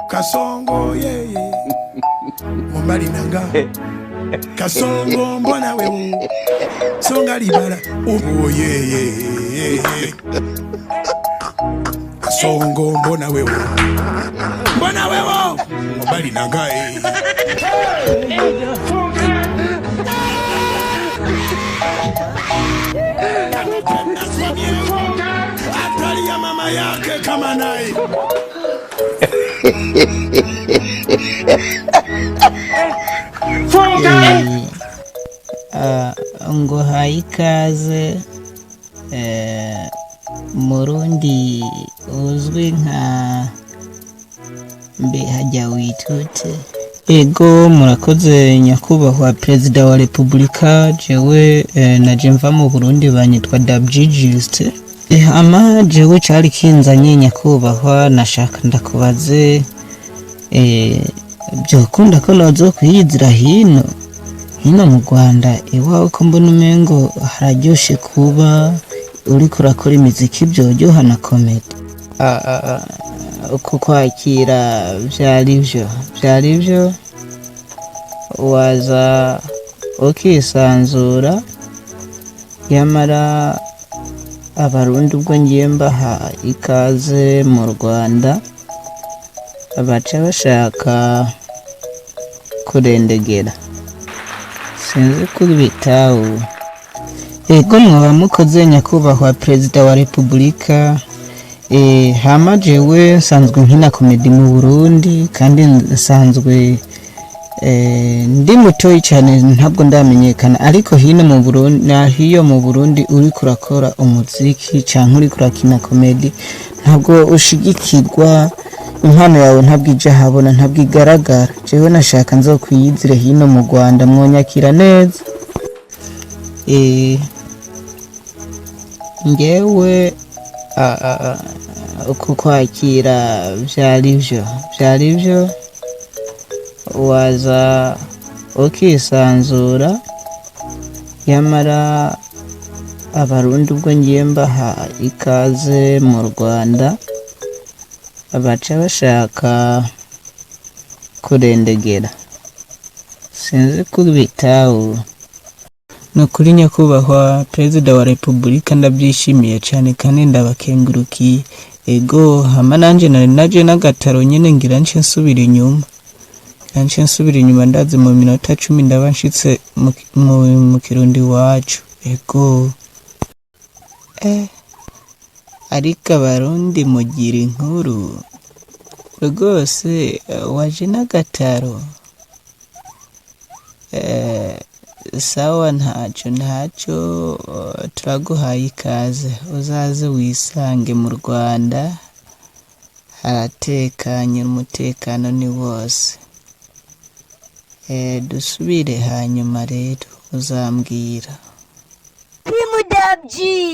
Kasongo yeye Mumbali nanga Kasongo mbona wewe Songa libala yeye Kasongo mbona wewe Mumbali nanga Atali ya mama yake kama naye ngo haikaze Murundi uzwi nka Mbehajya witute. Ego murakoze nyakubahwa Perezida wa Repubulika, jewe naje mva mu Burundi banyitwa Dabji Juste. Ama jewe cari kinzanye nyakubahwa, nashaka ndakubaze byokunda ko nozo kwiyizira hino mu Rwanda iwawe, ko mbona umengo hararyoshe kuba uriko urakora imiziki byoryoha na comedy. Kukwakira vyari vyo waza ukisanzura, yamara abarundi ubwo ngiye mbaha ikaze mu Rwanda baca bashaka kurendegera, sinzi kubitaho. Ego mwaba mukoze nyakubahwa Perezida wa Repubulika. Hama jewe nsanzwe nkina komedi mu Burundi, kandi nsanzwe ndi mutoyi cyane, ntabwo ndamenyekana, ariko hino mu Burundi nahiyo mu Burundi uri kurakora umuziki cyangwa uri kurakina komedi ntabwo ushigikirwa, impano yawe ntabwo ija habona, ntabwo igaragara. Jewe nashaka nzo kwiyizire hino mu Rwanda, mwonyakira neza. Ngewe kukwakira vyari vyo waza ukisanzura, yamara abarundi ubwo ngiye mbaha ikaze mu Rwanda baca bashaka kurendegera, sinzi kubitaho. Nukuri nyakubahwa Perezida wa Repubulika, ndabyishimiye cyane kandi ndabakengurukiye. Ego hama nanje naje n'agataro nyene ngira nce nsubira inyuma, ndaze mu minota 10 ndaba nshitse mu Kirundi wacu. Ego ariko abarundi mugira inkuru rwose, waje n'agataro. Sawa, ntacyo turaguhaye ikaze, uzaze wisange mu Rwanda, haratekanye, umutekano ni wose. Dusubire hanyuma rero uzambwira. Dabji